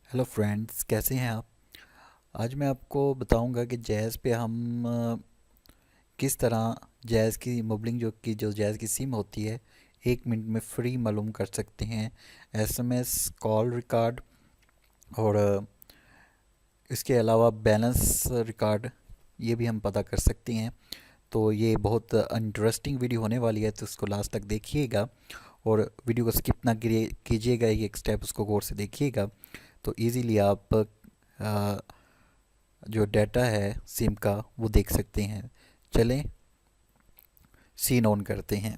Hello friends, कैसे हैं आप। आज मैं आपको बताऊंगा कि जैज़ पे हम किस तरह जैज़ की मोबलिंग जो जैज़ की सिम होती है 1 मिनट में फ्री मालूम कर सकते हैं। एसएमएस कॉल रिकॉर्ड और इसके अलावा बैलेंस रिकॉर्ड ये भी हम पता कर सकते हैं। तो ये बहुत इंटरेस्टिंग वीडियो होने वाली है, तो इसको लास्ट तक देखिएगा और वीडियो को स्किप ना कीजिएगा, ये एक स्टेप उसको गौर से देखिएगा तो इजीली आप जो डाटा है सिम का वो देख सकते हैं। चलें सीन ऑन करते हैं।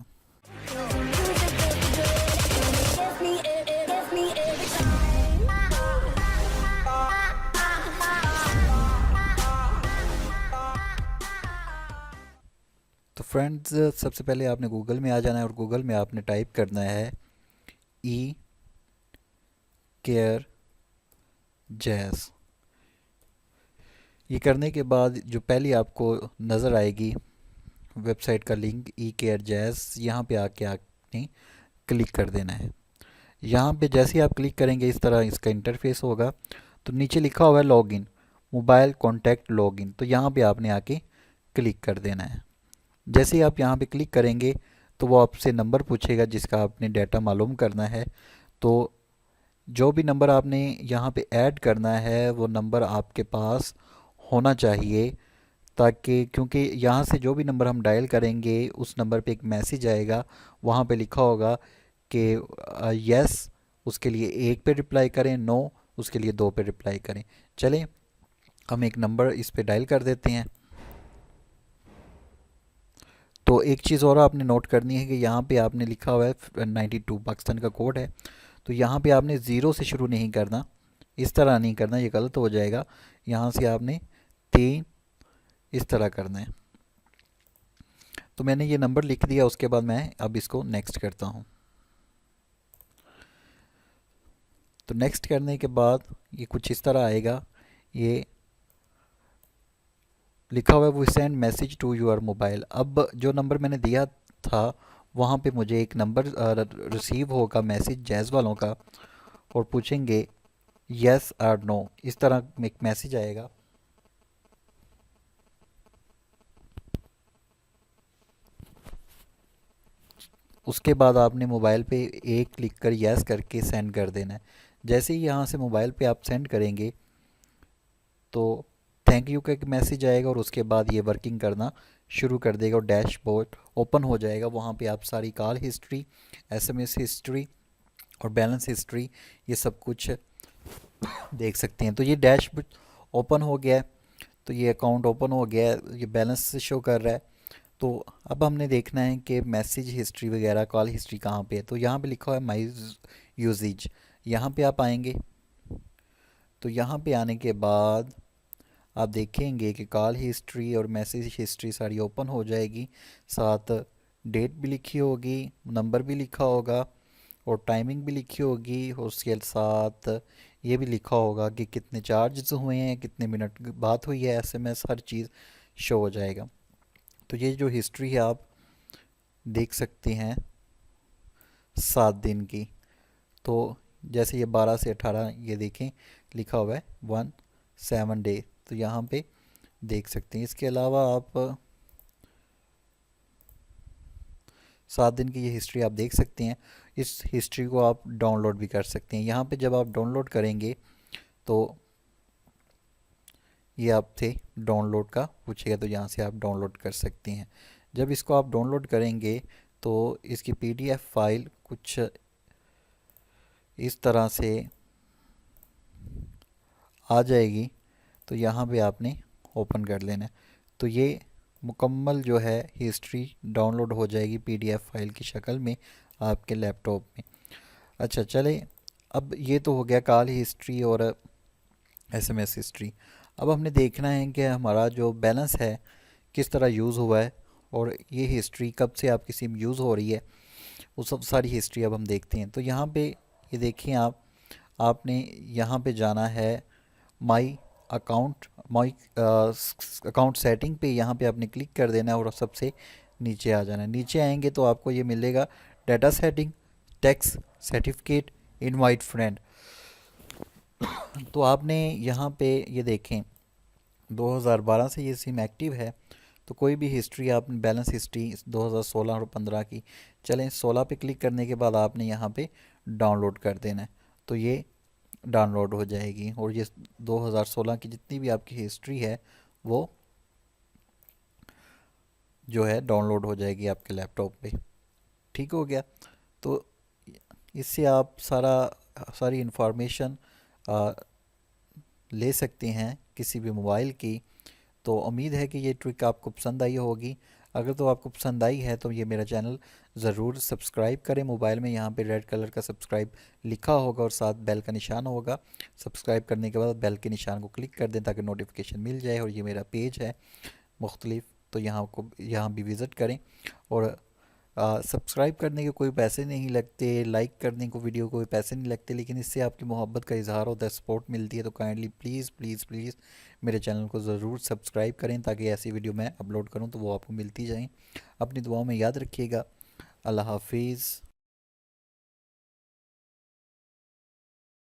तो फ्रेंड्स, सबसे पहले आपने गूगल में आ जाना है और गूगल में आपने टाइप करना है ई केयर जैज़। ये करने के बाद जो पहली आपको नज़र आएगी वेबसाइट का लिंक ई केयर जैज़, यहाँ पे आके आपने क्लिक कर देना है। यहाँ पे जैसे ही आप क्लिक करेंगे इस तरह इसका इंटरफेस होगा। तो नीचे लिखा हुआ है लॉगिन, मोबाइल कॉन्टैक्ट लॉगिन, तो यहाँ पे आपने आके क्लिक कर देना है। जैसे ही आप यहाँ पे क्लिक करेंगे तो वो आपसे नंबर पूछेगा जिसका आपने डाटा मालूम करना है। तो जो भी नंबर आपने यहाँ पे ऐड करना है वो नंबर आपके पास होना चाहिए, ताकि क्योंकि यहाँ से जो भी नंबर हम डायल करेंगे उस नंबर पे एक मैसेज आएगा, वहाँ पे लिखा होगा कि यस उसके लिए 1 पे रिप्लाई करें, नो उसके लिए 2 पे रिप्लाई करें। चलें हम एक नंबर इस पे डायल कर देते हैं। तो एक चीज़ और आपने नोट करनी है कि यहाँ पे आपने लिखा हुआ है 92 पाकिस्तान का कोड है। तो यहाँ पे आपने ज़ीरो से शुरू नहीं करना, इस तरह नहीं करना, ये गलत हो जाएगा। यहाँ से आपने 3 इस तरह करना है। तो मैंने ये नंबर लिख दिया, उसके बाद मैं अब इसको नेक्स्ट करता हूँ। तो नेक्स्ट करने के बाद ये कुछ इस तरह आएगा। ये लिखा हुआ है वो send message to your mobile. अब जो नंबर मैंने दिया था वहाँ पे मुझे एक नंबर रिसीव होगा मैसेज जैज़ वालों का, और पूछेंगे यस और नो, इस तरह एक मैसेज आएगा। उसके बाद आपने मोबाइल पे एक क्लिक कर यस करके सेंड कर देना है। जैसे ही यहाँ से मोबाइल पे आप सेंड करेंगे तो थैंक यू का एक मैसेज आएगा और उसके बाद ये वर्किंग करना शुरू कर देगा और डैशबोर्ड ओपन हो जाएगा। वहाँ पे आप सारी कॉल हिस्ट्री, एसएमएस हिस्ट्री और बैलेंस हिस्ट्री ये सब कुछ देख सकते हैं। तो ये डैशबोर्ड ओपन हो गया है, तो ये अकाउंट ओपन हो गया है, ये बैलेंस शो कर रहा है। तो अब हमने देखना है कि मैसेज हिस्ट्री वगैरह कॉल हिस्ट्री कहाँ पे है। तो यहाँ पे लिखा हुआ है माई यूजेज, यहाँ पे आप आएंगे। तो यहाँ पे आने के बाद आप देखेंगे कि कॉल हिस्ट्री और मैसेज हिस्ट्री सारी ओपन हो जाएगी, साथ डेट भी लिखी होगी, नंबर भी लिखा होगा और टाइमिंग भी लिखी होगी, और उसके साथ ये भी लिखा होगा कि कितने चार्जेस हुए हैं, कितने मिनट बात हुई है, एसएमएस हर चीज़ शो हो जाएगा। तो ये जो हिस्ट्री है आप देख सकते हैं 7 दिन की। तो जैसे ये 12 से 18 ये देखें लिखा हुआ है 17 डे, तो यहाँ पे देख सकते हैं। इसके अलावा आप 7 दिन की ये हिस्ट्री आप देख सकते हैं। इस हिस्ट्री को आप डाउनलोड भी कर सकते हैं। यहाँ पे जब आप डाउनलोड करेंगे तो ये आपसे डाउनलोड का पूछेगा, तो यहाँ से आप डाउनलोड कर सकते हैं। जब इसको आप डाउनलोड करेंगे तो इसकी पीडीएफ फाइल कुछ इस तरह से आ जाएगी। तो यहाँ पे आपने ओपन कर लेना है। तो ये मुकम्मल जो है हिस्ट्री डाउनलोड हो जाएगी पीडीएफ फाइल की शक्ल में आपके लैपटॉप में। अच्छा चले, अब ये तो हो गया कॉल हिस्ट्री और एसएमएस हिस्ट्री। अब हमने देखना है कि हमारा जो बैलेंस है किस तरह यूज़ हुआ है और ये हिस्ट्री कब से आपकी सिम यूज़ हो रही है, वो सब सारी हिस्ट्री अब हम देखते हैं। तो यहाँ पे ये देखिए आपने यहाँ पे जाना है माई अकाउंट सेटिंग पे, यहाँ पे आपने क्लिक कर देना है और सबसे नीचे आ जाना है। नीचे आएंगे तो आपको ये मिलेगा data setting, tax certificate, invite friend. तो आपने यहाँ पे ये देखें 2012 से ये सिम एक्टिव है। तो कोई भी हिस्ट्री आपने बैलेंस हिस्ट्री 2016 और 15 की, चलें 16 पे क्लिक करने के बाद आपने यहाँ पे डाउनलोड कर देना है। तो ये डाउनलोड हो जाएगी और ये 2016 की जितनी भी आपकी हिस्ट्री है वो जो है डाउनलोड हो जाएगी आपके लैपटॉप पे। ठीक हो गया। तो इससे आप सारी इंफॉर्मेशन ले सकते हैं किसी भी मोबाइल की। तो उम्मीद है कि ये ट्रिक आपको पसंद आई होगी। अगर तो आपको पसंद आई है तो ये मेरा चैनल ज़रूर सब्सक्राइब करें। मोबाइल में यहाँ पे रेड कलर का सब्सक्राइब लिखा होगा और साथ बेल का निशान होगा। सब्सक्राइब करने के बाद बेल के निशान को क्लिक कर दें ताकि नोटिफिकेशन मिल जाए। और ये मेरा पेज है मुख्तलिफ, तो यहाँ भी विज़िट करें। और सब्सक्राइब करने के कोई पैसे नहीं लगते, लाइक करने को वीडियो को कोई पैसे नहीं लगते, लेकिन इससे आपकी मोहब्बत का इजहार होता है, सपोर्ट मिलती है। तो काइंडली प्लीज़ प्लीज़ प्लीज़ मेरे चैनल को ज़रूर सब्सक्राइब करें ताकि ऐसी वीडियो मैं अपलोड करूं तो वो आपको मिलती जाएं। अपनी दुआओं में याद रखिएगा। अल्लाह हाफिज़।